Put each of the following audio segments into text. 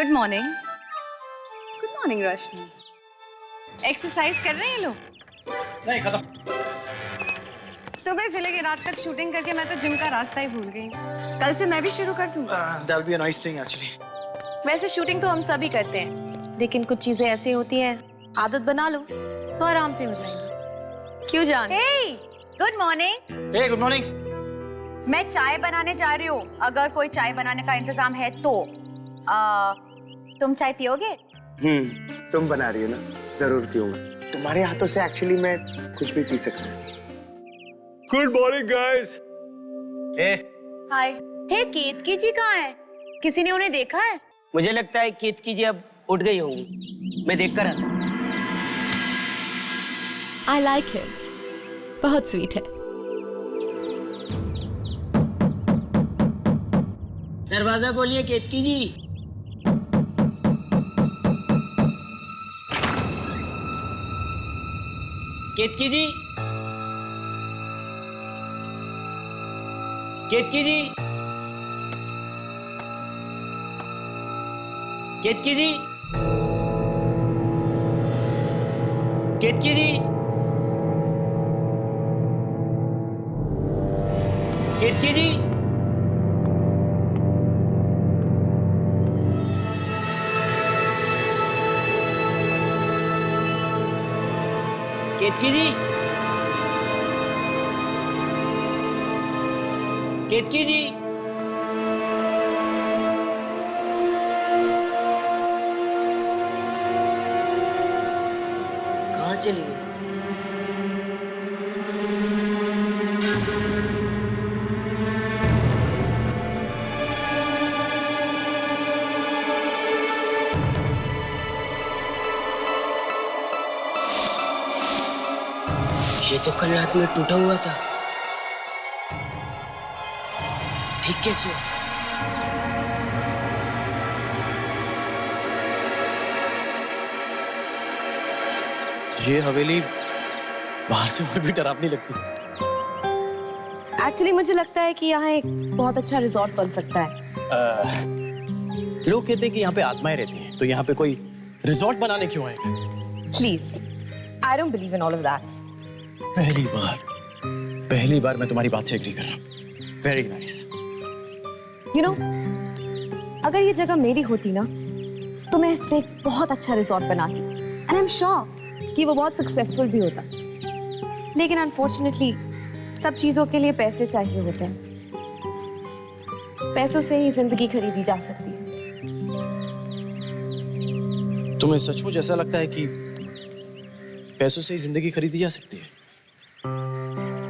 Good morning. Good morning रोशनी। Exercise कर रहे हैं ये लोग? नहीं, खत्म। सुबह से लेके रात तक शूटिंग करके मैं तो जिम का रास्ता ही भूल गई। कल से मैं भी शुरू कर दूंगा। That'll be a nice thing actually. वैसे शूटिंग तो हम सभी करते हैं, लेकिन कुछ चीजें ऐसी होती हैं, आदत बना लो तो आराम से हो जाएगी। क्यों जान? Hey, good morning. Hey, good morning. मैं चाय बनाने जा रही हूँ। अगर कोई चाय बनाने का इंतजाम है तो तुम चाय पियोगे? तुम बना रही हो ना, जरूर पीऊंगा। तुम्हारे हाथों से एक्चुअली मैं कुछ भी पी सकता हूँ। Good morning, guys. Hey. हाय। हे केतकी जी कहाँ है? किसी ने उन्हें देखा है? मुझे लगता है केतकी जी अब उठ गई होंगी। मैं देख कर आता हूँ। I like him. बहुत स्वीट है। दरवाजा खोलिए केतकी जी। केतकी जी, केतकी जी, केतकी जी, केतकी जी, केतकी जी, केतकी जी, केतकी जी, कहाँ चली गई? ये तो कल रात में टूटा हुआ था। ठीक कैसे? ये हवेली बाहर से और भी डरावनी लगती है। एक्चुअली मुझे लगता है कि यहाँ एक बहुत अच्छा रिजॉर्ट बन सकता है। लोग कहते हैं कि यहाँ पे आत्माएं रहती हैं, तो यहाँ पे कोई रिजॉर्ट बनाने क्यों आएगा? Please, I don't believe in all of that. पहली बार मैं तुम्हारी बात से एग्री कर रहा हूँ। Very nice. यू नो, अगर ये जगह मेरी होती ना, तो मैं इस पे एक बहुत अच्छा रिजॉर्ट बनाती। एंड आई एम श्योर कि वो बहुत सक्सेसफुल भी होता। लेकिन अनफॉर्चुनेटली सब चीजों के लिए पैसे चाहिए होते हैं। पैसों से ही जिंदगी खरीदी जा सकती है। तुम्हें सचमुच ऐसा लगता है कि पैसों से ही जिंदगी खरीदी जा सकती है?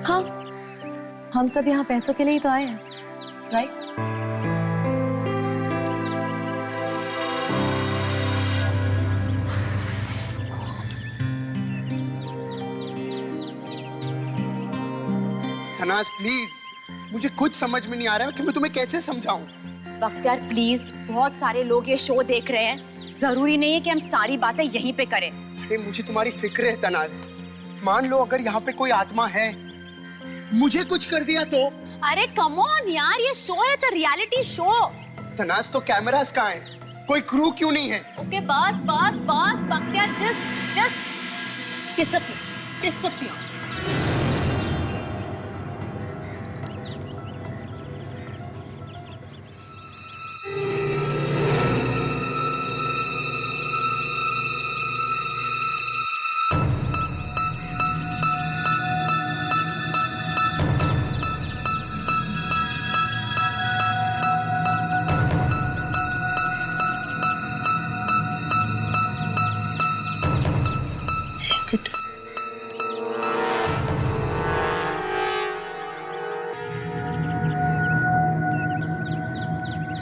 हाँ, हम सब यहाँ पैसों के लिए ही तो आए हैं, राइट? तनाज प्लीज, मुझे कुछ समझ में नहीं आ रहा है कि मैं तुम्हें कैसे समझाऊं। बख्तियार प्लीज, बहुत सारे लोग ये शो देख रहे हैं। जरूरी नहीं है कि हम सारी बातें यहीं पे करें। अरे मुझे तुम्हारी फिक्र है तनाज। मान लो अगर यहाँ पे कोई आत्मा है, मुझे कुछ कर दिया तो? अरे कम ऑन यार, ये शो है, it's a reality show. Tanaz तो कैमरास कहाँ हैं? कोई क्रू क्यों नहीं है? ओके बस बख्तियार, जस्ट डिसअपीयर।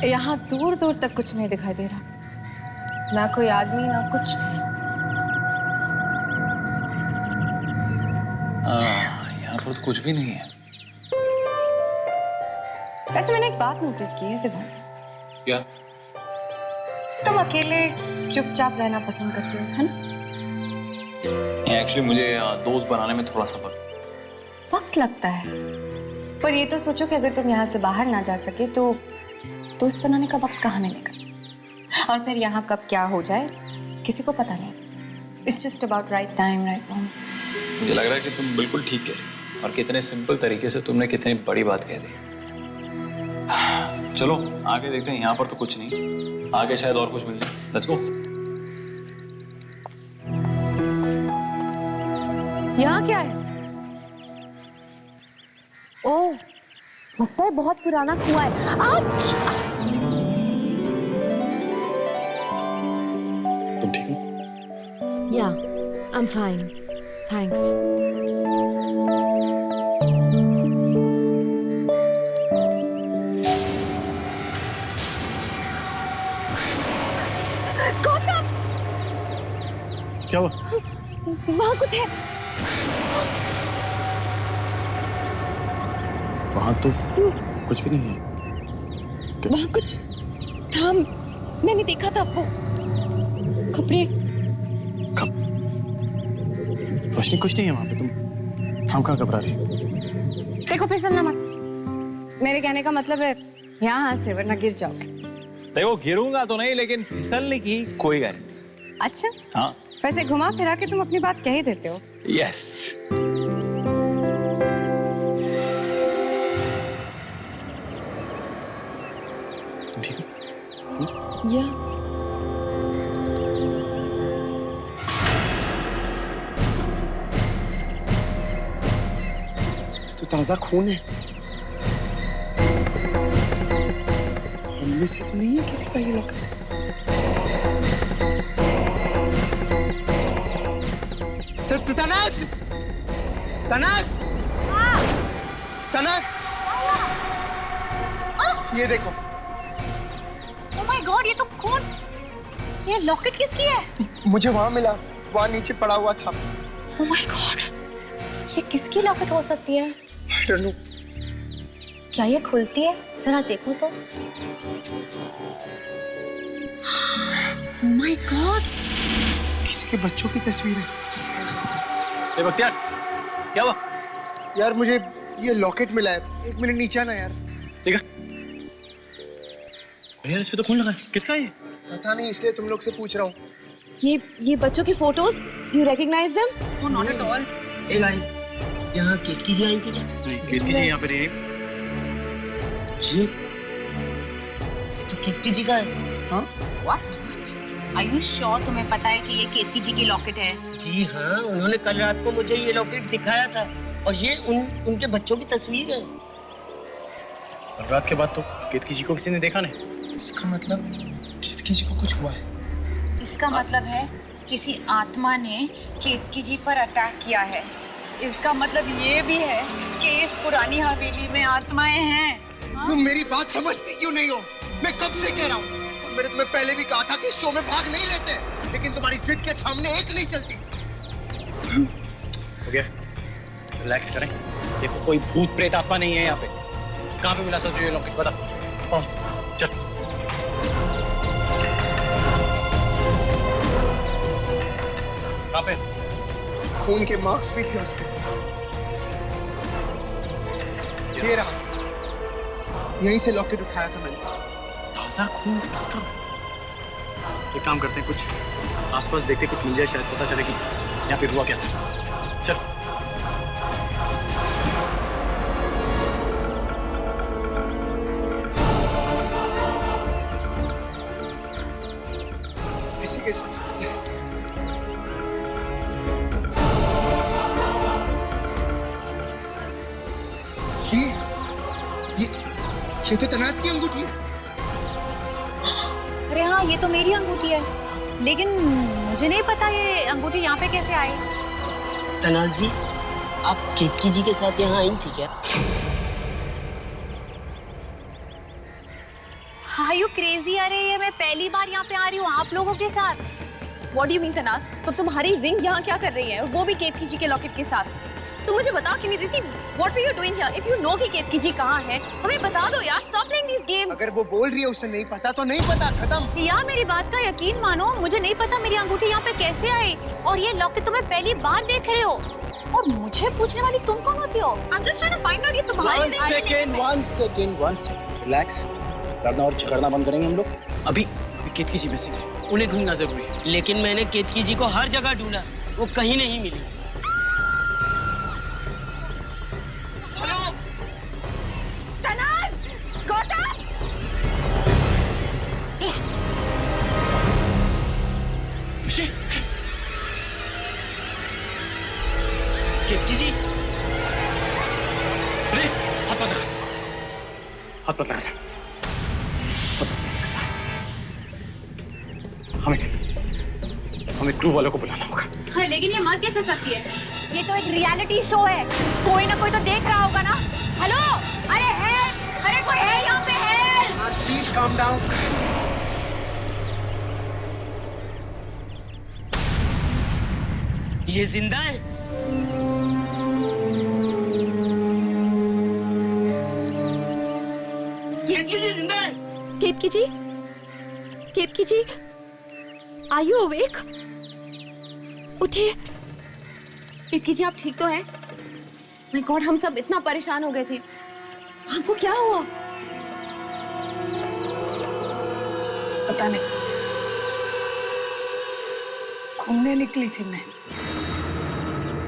यहाँ दूर दूर तक कुछ नहीं दिखाई दे रहा, ना कोई आदमी ना कुछ भी। यहाँ पर तो कुछ भी नहीं है। वैसे मैंने एक बात नोटिस की है विवान। क्या? तुम अकेले चुपचाप रहना पसंद करते हो, है ना? एक्चुअली मुझे दोस्त बनाने में थोड़ा सा वक्त लगता है, पर ये तो सोचो कि अगर तुम यहाँ से बाहर ना जा सके तो दोस्त बनाने का वक्त कहाँ मिलेगा? और फिर यहाँ कब क्या हो जाए किसी को पता नहीं। It's just about right time right moment. मुझे लग रहा है कि तुम बिल्कुल ठीक कह रही हो और कितने सिंपल तरीके से तुमने कितनी बड़ी बात कह दी। चलो आगे देखते हैं, यहाँ पर तो कुछ नहीं, आगे शायद और कुछ मिल जाए। Let's go. यहाँ क्या है? ओह, लगता है बहुत पुराना कुआं है। तुम ठीक हो? या, I am fine, thanks. Gautam, क्या हुआ? वहाँ कुछ है। वहां तो कुछ भी नहीं है। वहाँ कुछ था, मैंने देखा था वो कपड़े। रोशनी कुछ नहीं है वहां पे, तुम कहाँ घबरा रही हो? देखो फिसलना मत, मेरे कहने का मतलब है यहाँ से, वरना गिर जाओगे। देखो गिरूंगा तो नहीं, लेकिन फिसलने की कोई गारंटी। अच्छा, हाँ वैसे घुमा फिरा के तुम अपनी बात कह ही देते हो। यस। तुम ठीक हो? या तो ताजा खून है, उनमें से तो नहीं है किसी का ये लॉकेट। तनास, तनास, तनास, ये देखो। ओह माय गॉड, ये तो खून। ये लॉकेट किसकी है? मुझे वहां मिला, वहां नीचे पड़ा हुआ था। ओह माय गॉड, ये किसकी लॉकेट हो सकती है? I don't know. क्या ये खुलती है? जरा देखो तो। ओह माय गॉड, किसी के बच्चों की तस्वीर है। किसका हो सकता है? ए बख्तियार, क्या हुआ? यार मुझे ये लॉकेट मिला है, 1 मिनट नीचे आना यार। देखा? यार इस पे तो खून लगा है, किसका है ये? पता नहीं, इसलिए तुम लोग से पूछ रहा हूँ। ये बच्चों की photos, do you recognise them? Oh not at all. Hey guys, यहाँ केतकी जी आई थी क्या? नहीं, कीर्ति जी यहाँ पे नहीं है। ये तो केतकी जी का है। हाँ? व्हाट? आर यू श्योर तुम्हें पता है कि ये केतकी जी की लॉकेट है? जी हाँ, उन्होंने कल रात को मुझे ये लॉकेट दिखाया था और ये उनके बच्चों की तस्वीर है। कल रात के बाद तो कीर्ति जी को किसी ने देखा नहीं। इसका मतलब केतकी जी को कुछ हुआ है। इसका मतलब है किसी आत्मा ने केतकी जी पर अटैक किया है। इसका मतलब ये भी है कि इस पुरानी हवेली में आत्माएं हैं। तुम मेरी बात समझती क्यों नहीं हो? मैं कब से कह रहा हूँ, और मैंने तुम्हें पहले भी कहा था कि इस शो में भाग नहीं लेते, लेकिन तुम्हारी जिद के सामने एक नहीं चलती। हो गया, रिलैक्स करें। देखो कोई भूत प्रेत आत्मा नहीं है यहाँ पे। कहाँ पे मिला सोचो ये लॉकेट, बता। चल। कहाँ पे? खून के मार्क्स भी थे उस पे। ये रहा, यहीं से लॉकेट उठाया था मैंने। ताजा खून किसका? एक काम करते हैं, कुछ आसपास देखते, कुछ मिल जाए, शायद पता चले कि यहाँ पे हुआ क्या था। चल। ऐसे कैसे हो सकता है? ये तो तनास की अंगूठी है। अरे हाँ, ये तो मेरी अंगूठी है, लेकिन मुझे नहीं पता ये अंगूठी यहाँ पे कैसे आई। तनाज जी, आप केतकी जी के साथ यहाँ आई थी क्या? Are you crazy? अरे ये मैं पहली बार यहाँ पे आ रही हूँ आप लोगों के साथ। What do you mean, तनास? तो तुम्हारी रिंग यहाँ क्या कर रही है? वो भी केतकी जी के लॉकेट के साथ। तुम मुझे बता क्यों नहीं देती? What were you doing here? If you know कि केतकी जी कहाँ है, हमें बता दो यार। Stop playing these games. अगर वो बोल रही है उसे नहीं पता तो नहीं पता, खत्म। यार मेरी बात का यकीन मानो, मुझे नहीं पता मेरी अंगूठी यहाँ पे कैसे आई, और ये लॉकेट तुम्हें पहली बार देख रहे हो, और मुझे पूछने वाली तुम कौन होती हो? I'm just trying to find out ये तुम्हारी One second, रिलैक्स। लड़ना और झगड़ना बंद करेंगे हम लोग। अभी केतकी जी मिसिंग है, उन्हें ढूंढना जरूरी है। लेकिन मैंने केतकी जी को हर जगह ढूंढा, वो कहीं नहीं मिली। चलो। तनाज, गौतम, केतकी जी, अरे हाथ मत लगा, हाथ मत लगा था। सब हो सकता है। हमें क्रू वालों को बुलाना होगा। हाँ, लेकिन ये मर कैसे सकती है? ये तो एक रियलिटी शो है, कोई ना कोई तो देख रहा होगा ना। हेलो, अरे है, अरे कोई है यहाँ पे? है प्लीज काम डाउन। ये जिंदा है? केतकी जी जिंदा है? केतकी जी, केतकी जी, आर यू अवेक? उठिए। केतकी जी, आप ठीक तो हैं? माय गॉड, हम सब इतना परेशान हो गए थे। आपको क्या हुआ? पता नहीं, घूमने निकली थी मैं,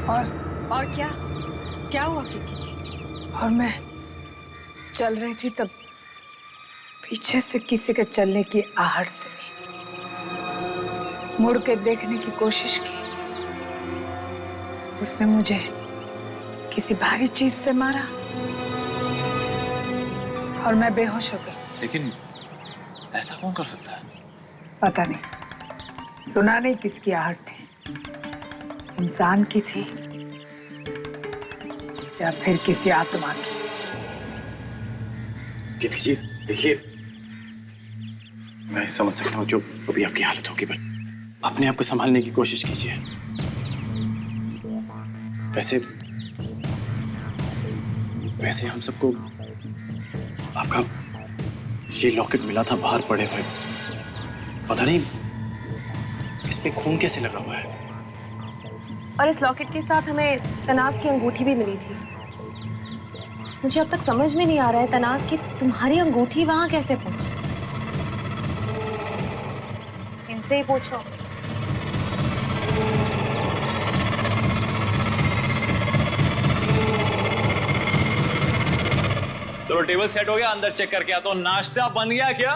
और क्या हुआ केतकी जी? और मैं चल रही थी तब पीछे से किसी के चलने की आहट सुनी। मुड़ के देखने की कोशिश की, उसने मुझे किसी भारी चीज से मारा और मैं बेहोश हो गई। लेकिन ऐसा कौन कर सकता है? पता नहीं, सुना नहीं किसकी आहट थी, इंसान की थी या फिर किसी आत्मा की। केतकी जी देखिए, मैं समझ सकता हूँ जो अभी आपकी हालत होगी, पर अपने आप को संभालने की कोशिश कीजिए। वैसे हम सबको आपका ये लॉकेट मिला था बाहर पड़े हुए। पता नहीं इस पे खून कैसे लगा हुआ है। और इस लॉकेट के साथ हमें तनाज की अंगूठी भी मिली थी। मुझे अब तक समझ में नहीं आ रहा है तनाज की तुम्हारी अंगूठी वहां कैसे पहुंची। इनसे ही पूछो। चलो टेबल सेट हो गया, अंदर चेक करके आता हूं। नाश्ता बन गया क्या?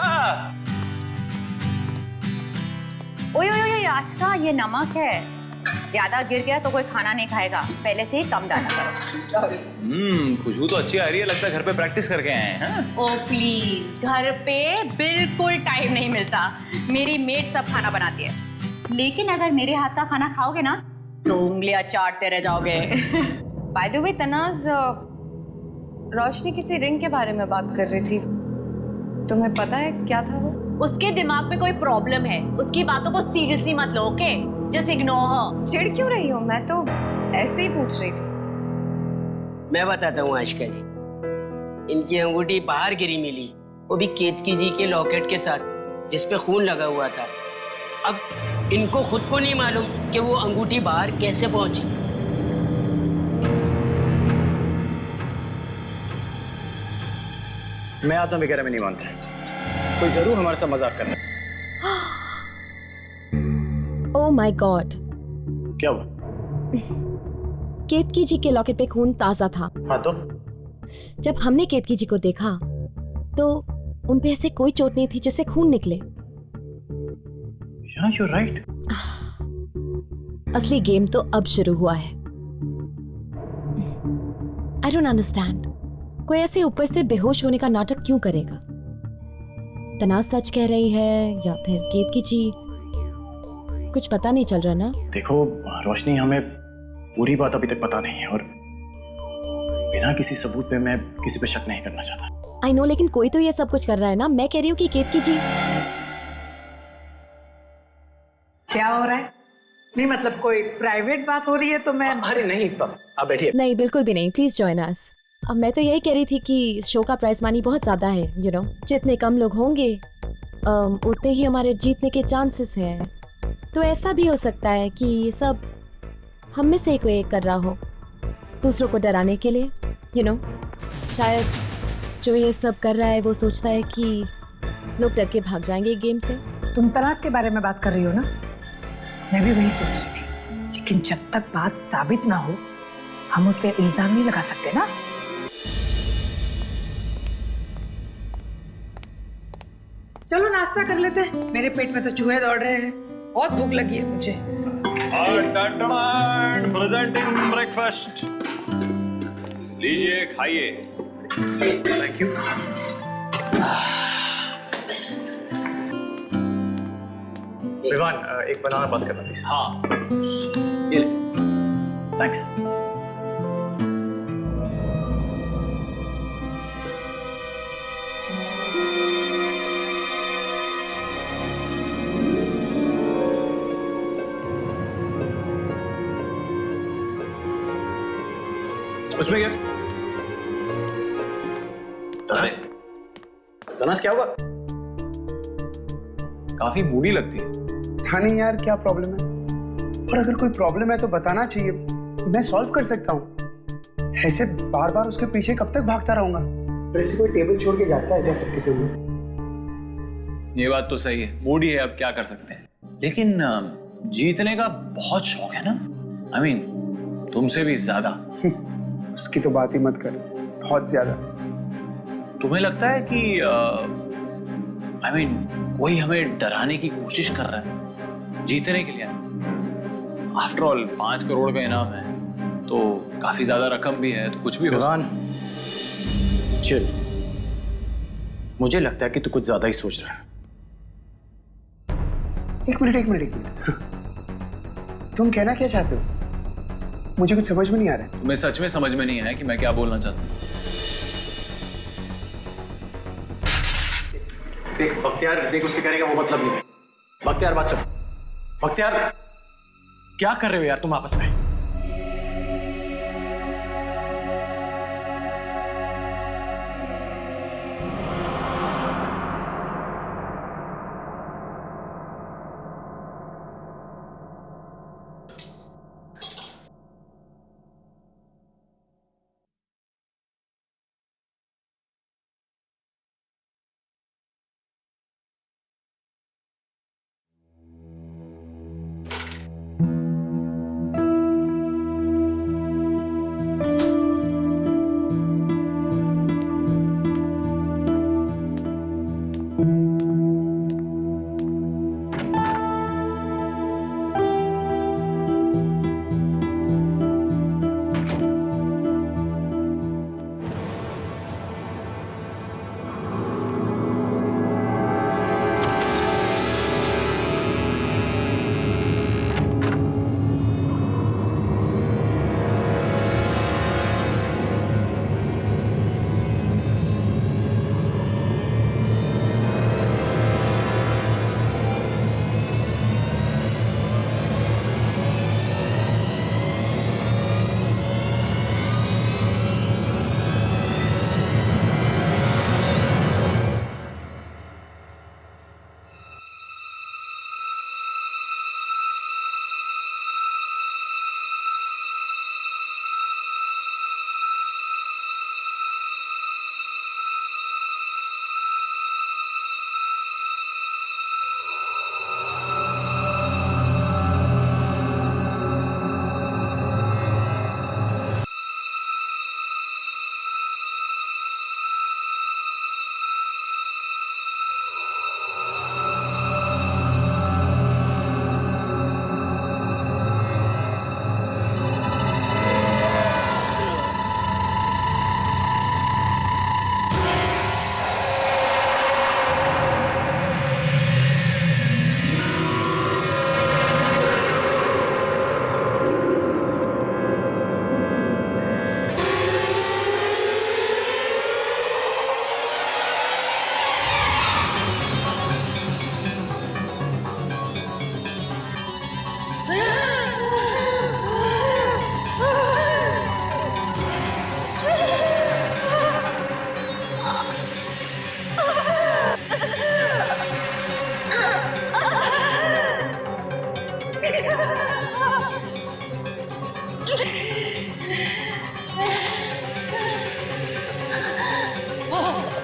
ओए ओए ओए, आशका, ये नमक है, ज्यादा गिर गया तो कोई खाना नहीं खाएगा, पहले से ही कम डाला करो। खुशबू तो अच्छी आ रही है, लगता है घर पे प्रैक्टिस करके आए हैं। हाँ? ओ प्लीज, घर पे बिल्कुल टाइम नहीं मिलता, मेरी मेड सब खाना बनाती है, लेकिन अगर मेरे हाथ का खाना खाओगे ना तो उंगलियां चाटते रह जाओगे। बाय द वे तनाज, रोशनी किसी रिंग के बारे में बात कर रही थी, तुम्हें पता है क्या था वो? उसके दिमाग में कोई प्रॉब्लम है, उसकी बातों को सीरियसली मत लो, ओके? Just ignore her. चिढ़ क्यों रही हो? मैं तो ऐसे ही पूछ रही थी। मैं बताता हूँ आशिका जी, इनकी अंगूठी बाहर गिरी मिली, वो भी केतकी जी के लॉकेट के साथ जिसपे खून लगा हुआ था। अब इनको खुद को नहीं मालूम कि वो अंगूठी बाहर कैसे पहुंची। मैं आत्मा वगैरह में नहीं मानता, कोई जरूर हमारे साथ मजाक कर रहा है। ओह माय गॉड, क्या हुआ? केतकी जी के लॉकेट पे खून ताजा था। हाँ तो जब हमने केतकी जी को देखा तो उन पे ऐसे कोई चोट नहीं थी जिससे खून निकले। Yeah, you're right. असली गेम तो अब शुरू हुआ है। I don't understand. कोई ऐसे ऊपर से बेहोश होने का नाटक क्यों करेगा? तनाज सच कह रही है या फिर केतकी जी? कुछ पता नहीं चल रहा ना। देखो रोशनी, हमें पूरी बात अभी तक पता नहीं है और बिना किसी सबूत पे मैं किसी पे शक नहीं करना चाहता। आई नो, लेकिन कोई तो ये सब कुछ कर रहा है ना। मैं कह रही हूँ कि केतकी जी। क्या हो रहा है? नहीं मतलब कोई प्राइवेट बात हो रही है तो मैं। अरे नहीं, आप बैठिए। नहीं, बिल्कुल भी नहीं, प्लीज जॉइन अस। अब मैं तो यही कह रही थी कि इस शो का प्राइस मनी बहुत ज्यादा है, यू नो। जितने कम लोग होंगे उतने ही हमारे जीतने के चांसेस हैं। तो ऐसा भी हो सकता है कि ये सब हम में से ही कोई एक कर रहा हो, दूसरों को डराने के लिए, यू नो। शायद जो ये सब कर रहा है वो सोचता है कि लोग डर के भाग जाएंगे गेम से। तुम तलाश के बारे में बात कर रही हो ना? मैं भी वही सोच रही थी, लेकिन जब तक बात साबित ना हो हम उस पर इल्जाम नहीं लगा सकते ना। चलो नाश्ता कर लेते हैं, मेरे पेट में तो चूहे दौड़ रहे हैं, बहुत भूख लगी है मुझे। प्रेजेंटिंग ब्रेकफास्ट, लीजिए खाइए। Thank you. विवान, एक बनाना पास करना प्लीज। हाँ, ये ले। थैंक्स। उसमें क्या? तनास क्या होगा? काफी मूडी लगती है। हाँ नहीं यार, क्या प्रॉब्लम है? और अगर कोई प्रॉब्लम है तो बताना चाहिए, मैं सॉल्व कर सकता हूँ। ऐसे बार बार उसके पीछे कब तक भागता रहूंगा? और ऐसे कोई टेबल छोड़ के जाता है क्या सबके सामने? ये बात तो सही है, मूडी है, अब क्या कर सकते हैं। लेकिन जीतने का बहुत शौक है ना, I mean, तुमसे भी ज्यादा। उसकी तो बात ही मत कर, बहुत ज्यादा। तुम्हें लगता है कि I mean, कोई हमें डराने की कोशिश कर रहा है जीतने के लिए? आफ्टर ऑल 5 करोड़ का इनाम है, तो काफी ज्यादा रकम भी है, तो कुछ भी हो सकता है। चिल, मुझे लगता है कि तू कुछ ज्यादा ही सोच रहा है। एक मिनट। तुम कहना क्या चाहते हो? मुझे कुछ समझ में नहीं आ रहा है। तुम्हें सच में समझ में नहीं आया कि मैं क्या बोलना चाहता हूँ? देख बख्तियार, देख उसके कहने का वो मतलब नहीं है। बख्तियार बात सुन। बख्तियार, क्या कर रहे हो यार तुम आपस में? Oh.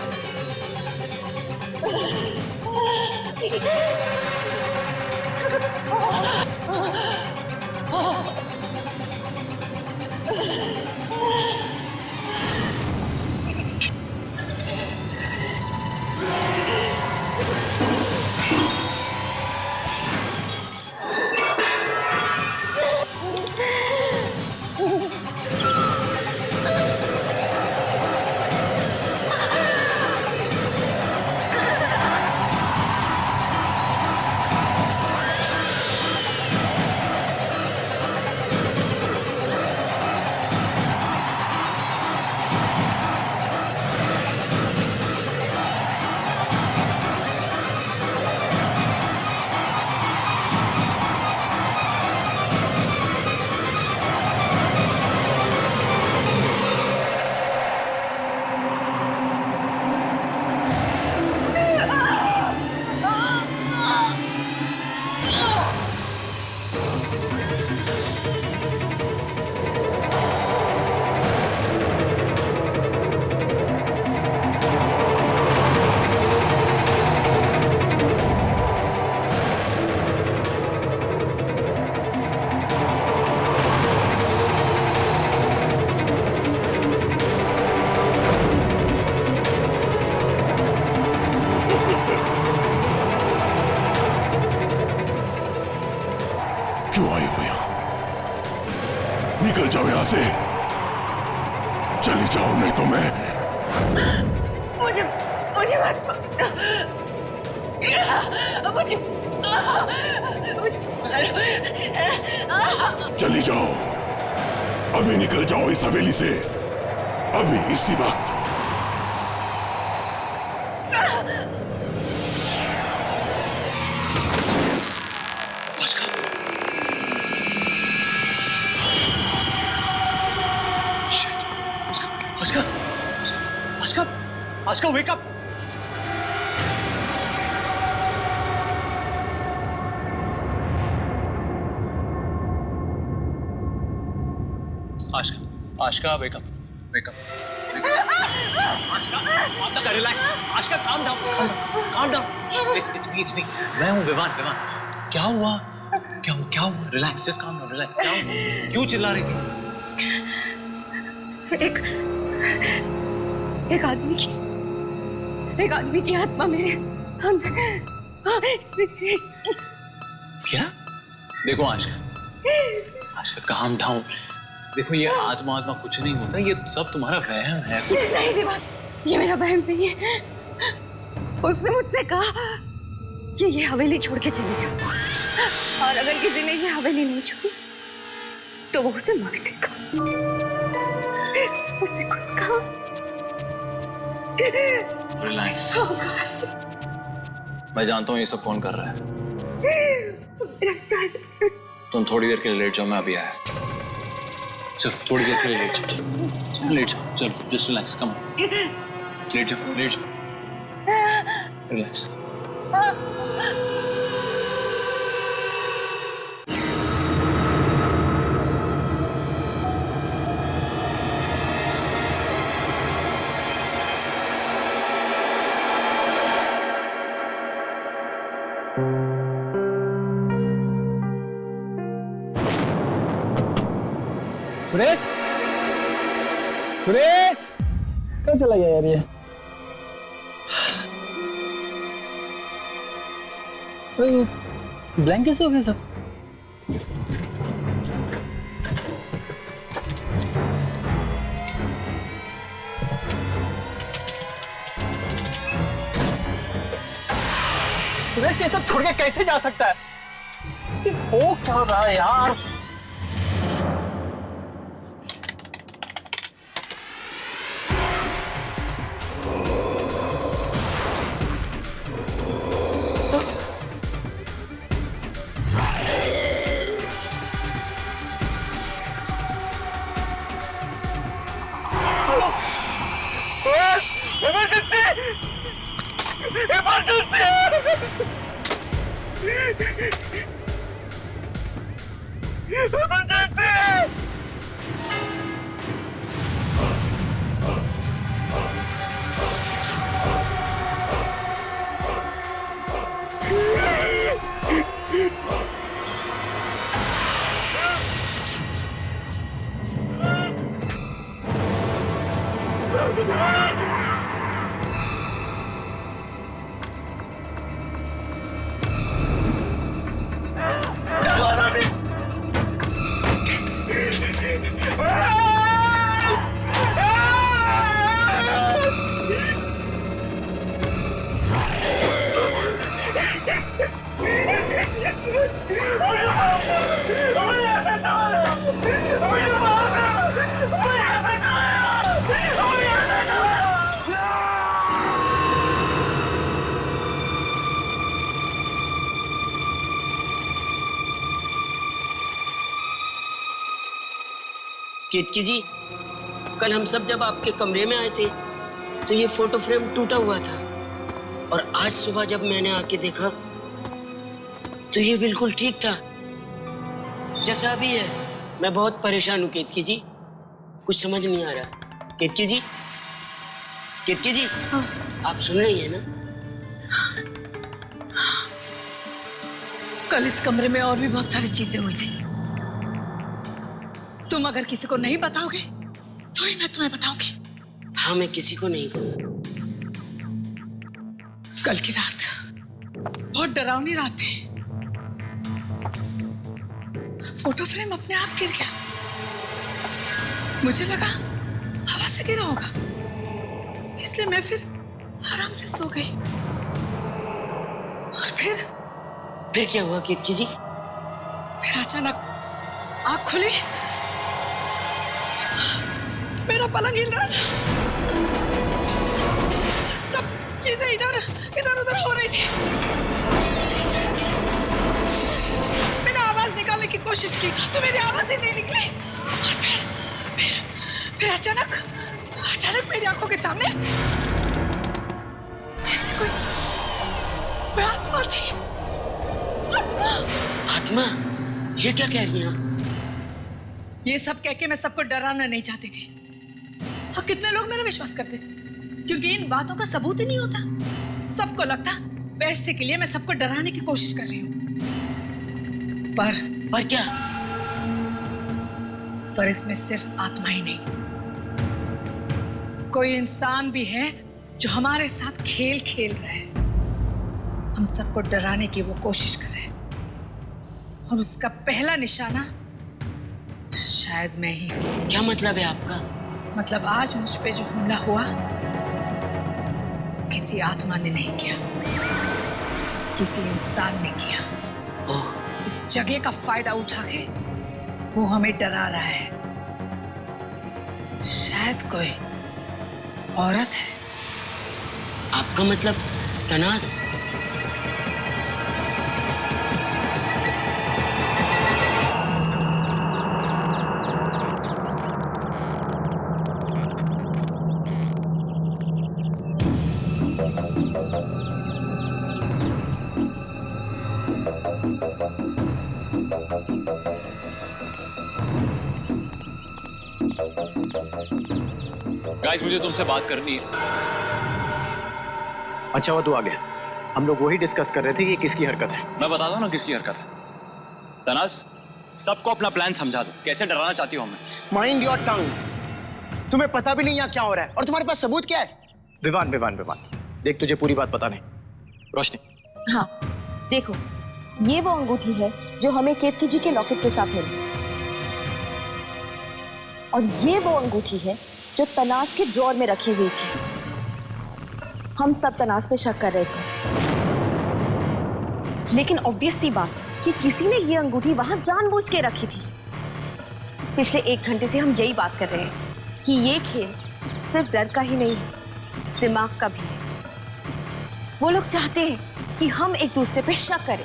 क्यों आई हो यहाँ? निकल जाओ यहाँ से, चली जाओ नहीं तो मैं मुझे मत चली जाओ, अभी निकल जाओ इस हवेली से, अभी इसी वक्त। Ashka, wake up! Ashka, wake up. Ashka, relax. Ashka, calm down. It's me. मैं हूँ विवान. क्या हुआ? Relax, just calm down, relax. क्या हुआ? क्यों चिल्ला रही थी? एक आदमी की आत्मा मेरे अंदर। क्या? देखो आशका काम डाउन। देखो ये आत्मा कुछ नहीं होता, ये सब तुम्हारा वहम है। नहीं विवान, ये मेरा वहम नहीं है। उसने मुझसे कहा कि ये हवेली छोड़ के चले जाओ, और अगर किसी ने ये हवेली नहीं छोड़ी तो वो उसे मार देगा। उसने खुद कहा। रिलैक्स। मैं जानता हूँ ये सब कौन कर रहा है। मेरा सर। तुम थोड़ी देर के लिए लेट जाओ, मैं अभी आया। चलो थोड़ी देर के लिए लेट जाओ। चलो जस्ट रिलैक्स, कम लेट जाओ। रिलैक्स। सुरेश कहाँ चला गया यार ये? ब्लैंक कैसे हो गया सब? सुरेश ये सब छोड़ के कैसे जा सकता है? भूख चल रहा है यार। केतकी जी, कल हम सब जब आपके कमरे में आए थे तो ये फोटो फ्रेम टूटा हुआ था, और आज सुबह जब मैंने आके देखा तो ये बिल्कुल ठीक था जैसा अभी है। मैं बहुत परेशान हूँ केतकी जी, कुछ समझ नहीं आ रहा। केतकी जी, केतकी जी, आप सुन रही हैं ना? कल इस कमरे में और भी बहुत सारी चीजें हुई थी। तुम अगर किसी को नहीं बताओगे तो ही मैं तुम्हें बताऊंगी। हाँ, मैं किसी को नहीं कहूँगा। कल की रात बहुत डरावनी रात थी। फोटो फ्रेम अपने आप गिर गया। मुझे लगा हवा से गिरा होगा, इसलिए मैं फिर आराम से सो गई। और फिर क्या हुआ केतकी जी? फिर अचानक आँख खुली, मेरा पलंग हिल रहा था। सब चीजें इधर इधर उधर हो रही थी। मैंने आवाज निकालने की कोशिश की तो मेरी आवाज ही नहीं निकली। और फिर अचानक मेरी आंखों के सामने जैसे कोई आत्मा थी। आत्मा? ये क्या कह रही हैं? ये सब कह के मैं सबको डराना नहीं चाहती थी, और कितने लोग मेरा विश्वास करते, क्योंकि इन बातों का सबूत ही नहीं होता। सबको लगता पैसे के लिए मैं सबको डराने की कोशिश कर रही हूँ। पर क्या? पर इसमें सिर्फ आत्मा ही नहीं, कोई इंसान भी है जो हमारे साथ खेल खेल रहा है। हम सबको डराने की वो कोशिश कर रहे हैं, और उसका पहला निशाना शायद मैं ही हूं। क्या मतलब है आपका? मतलब आज मुझ पे जो हमला हुआ किसी आत्मा ने नहीं किया, किसी इंसान ने किया। इस जगह का फायदा उठा के वो हमें डरा रहा है। शायद कोई औरत है। आपका मतलब तनास? गाइस, मुझे तुमसे बात करनी है। अच्छा हुआ तू आ गया। हम लोग वही डिस्कस कर रहे थे कि किसकी हरकत है। मैं बताता हूँ ना किसकी हरकत है। तनास, सबको अपना प्लान समझा दो। कैसे डराना चाहती हो हमें? Mind your tongue. तुम्हें पता भी नहीं यहाँ क्या हो रहा है, और तुम्हारे पास सबूत क्या है? विवान विवान विवान, देख तुझे पूरी बात पता नहीं। रोशनी। हाँ, देखो, ये वो अंगूठी है जो हमें केतकी जी के लॉकेट के साथ मिली, और ये वो अंगूठी है जो तनास के ड्रॉर में रखी हुई थी। हम सब तनास पे शक कर रहे थे, लेकिन ऑब्वियस सी बात कि किसी ने ये अंगूठी वहां जानबूझ के रखी थी। पिछले 1 घंटे से हम यही बात कर रहे हैं कि ये खेल सिर्फ डर का ही नहीं है, दिमाग का भी है। वो लोग चाहते हैं कि हम एक दूसरे पे शक करें।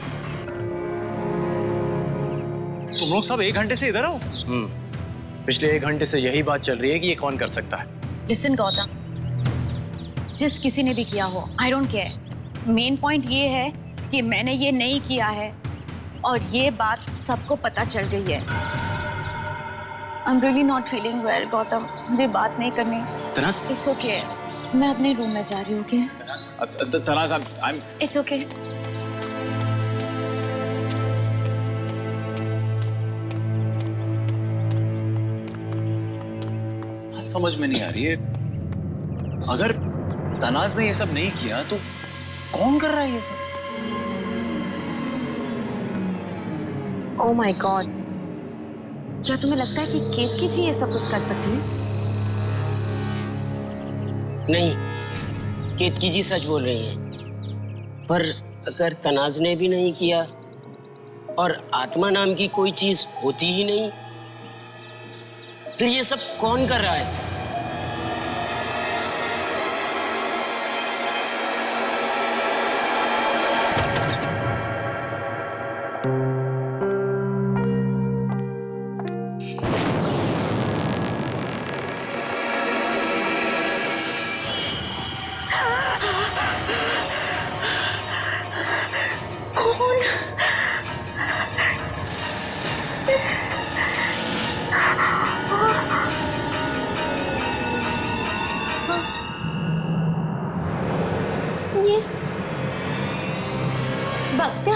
तुम लोग सब 1 घंटे से इधर हो? पिछले 1 घंटे से यही बात चल रही है कि ये कौन कर सकता है। लिसन गौतम, जिस किसी ने भी किया हो, I don't care. Main point ये है कि मैंने ये नहीं किया है, और ये बात सबको पता चल गई है। I am really not feeling well Gautam, मुझे बात नहीं करनी। तनास, इट्स ओके, मैं अपने रूम में जा रही हूँ। ओके तनास, इट्स ओके। समझ में नहीं आ रही है। अगर तनाज ने ये सब नहीं किया तो कौन कर रहा है ये सब? ओह माय गॉड, क्या तुम्हें लगता है कि केतकी जी ये सब कुछ कर सकती है? नहीं, केतकी जी सच बोल रही हैं। पर अगर तनाज ने भी नहीं किया और आत्मा नाम की कोई चीज होती ही नहीं, फिर ये सब कौन कर रहा है? ये भक्त्या,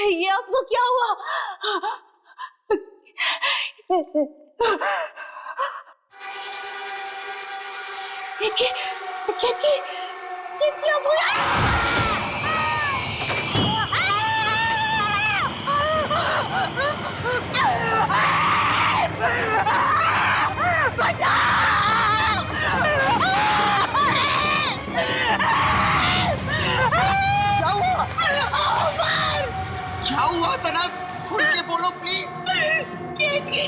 ये आपको क्या हुआ? क्या बोला? बचाओ!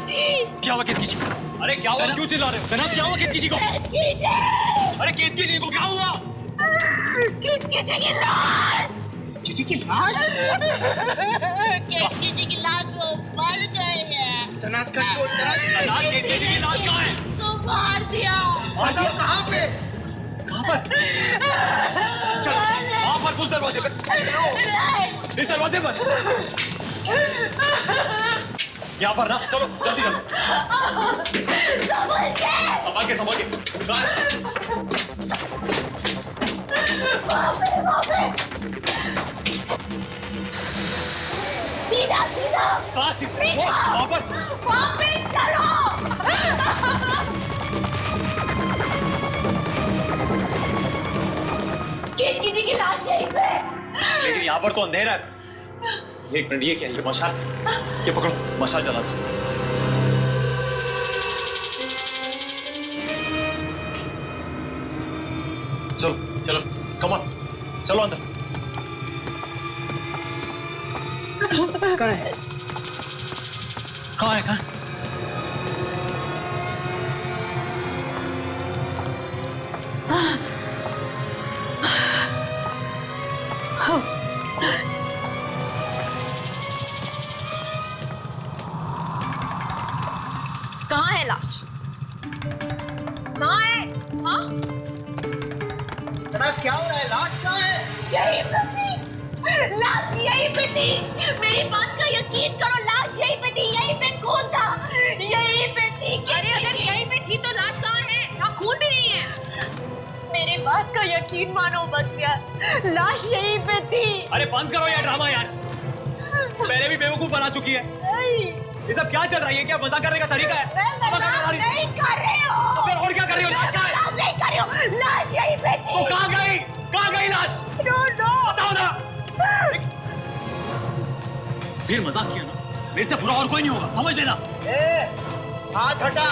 क्या हुआ केतकी जी? अरे क्या हुआ? क्यों चिल्ला रहे हो? क्या हुआ केतकी जी को? अरे केतकी जी को क्या हुआ? केतकी जी की लाश! किसी की लाश? केतकी जी की लाश वो मर गए हैं। तनास कंट्रोल, लाश केतकी जी की लाश कहाँ है? तो मार दिया। और ये कहाँ पे? कहाँ पर? चल वहाँ पर उस दरवाजे पर। इस दरवाजे पर। यहाँ पर ना, चलो जल्दी चलो। संभाल के संभाल के। सीधा सीधा कहाँ से? वहाँ पर। वहाँ पे चलो। केतकी जी की लाश यहीं पे। लेकिन यहाँ पर तो अंधेरा है। एक मिनट, ये क्या है? ये मशाल, ये पकड़ो, मशाल जला था। चलो चलो, कम ऑन, चलो अंदर। कहाँ है? कहाँ है? कहाँ? कहाँ है लाश? कहाँ है? हाँ? तनास क्या हो रहा है? लाश कहाँ है? यहीं पे थी। लाश यहीं पे थी। मेरी बात का यकीन करो, लाश यहीं पे थी। यहीं पे खून था। यहीं पे थी। अरे अगर यहीं पे थी तो लाश कहाँ है? यहाँ खून भी नहीं है। मेरी बात का यकीन मानो मत यार, लाश यहीं पे थी। अरे बंद करो यार ड्रामा यार, पहले भी बेवकूफ बना चुकी है। ये सब क्या चल रहा है? क्या मजाक करने का तरीका है? नहीं कर रही हो। तो फिर और क्या कर रही हो? लाश कहाँ है? नहीं कर रही हो, लाश यहीं पे थी। तो कहाँ गई? कहाँ गई लाश? बताओ ना। फिर मजाक किया ना, मेरे से बुरा और कोई नहीं होगा, समझ लेना। हाथ हटा।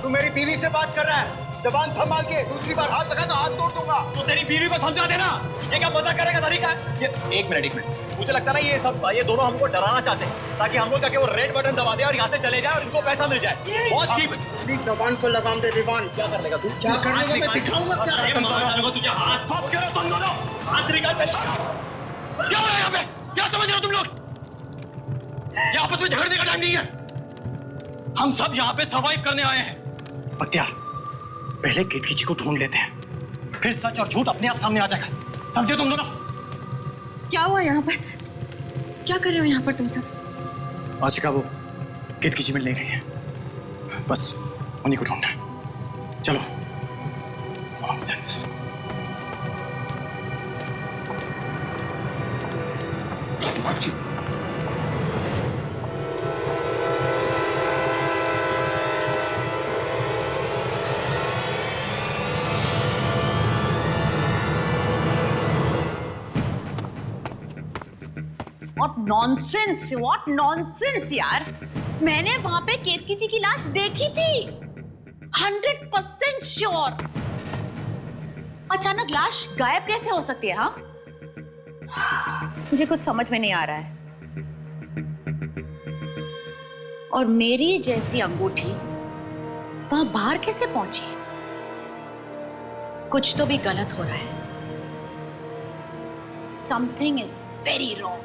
तू मेरी बीवी से बात कर रहा है, जबान संभाल के। दूसरी बार हाथ लगा तो हाथ तोड़ दूंगा। तो तेरी बीवी को समझा देना, ये क्या मजाक करने का तरीका है? ये एक मिनट, मुझे लगता है ना ये दोनों हमको डराना चाहते हैं, ताकि हम लोग जाके वो रेड बटन दबा दे और यहाँ से चले जाए और इनको पैसा मिल जाए। बहुत चीप है। अपनी जबान को लगाम दे दीवान। क्या कर लेगा तू? क्या कर लेगा? मैं दिखाऊंगा क्या। तुझे हाथ फंस करो तुम दोनों, हाथ निकाल। क्या हो रहा है यहाँ पे? क्या समझ रहे हो तुम लोग? ये आपस में झगड़ने का टाइम नहीं है। हम सब यहाँ पे सर्वाइव करने आए हैं। बख्तियार, पहले केतकी जी को ढूंढ लेते हैं, फिर सच और झूठ अपने आप सामने आ जाएगा, समझे तुम दोनों? क्या हुआ यहाँ पर? क्या कर रहे हो यहाँ पर तुम सब? आशिका, वो केतकी जी मिल नहीं रही है, बस उन्हीं को ढूंढना है। चलो। नॉनसेंस। What nonsense यार! मैंने वहां पे केतकी जी की लाश देखी थी, 100% श्योर। अचानक लाश गायब कैसे हो सकती है? हाँ, मुझे कुछ समझ में नहीं आ रहा है। और मेरी जैसी अंगूठी वहां बाहर कैसे पहुंची? कुछ तो भी गलत हो रहा है। Something is very wrong.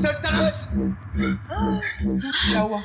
सरताज क्या हुआ?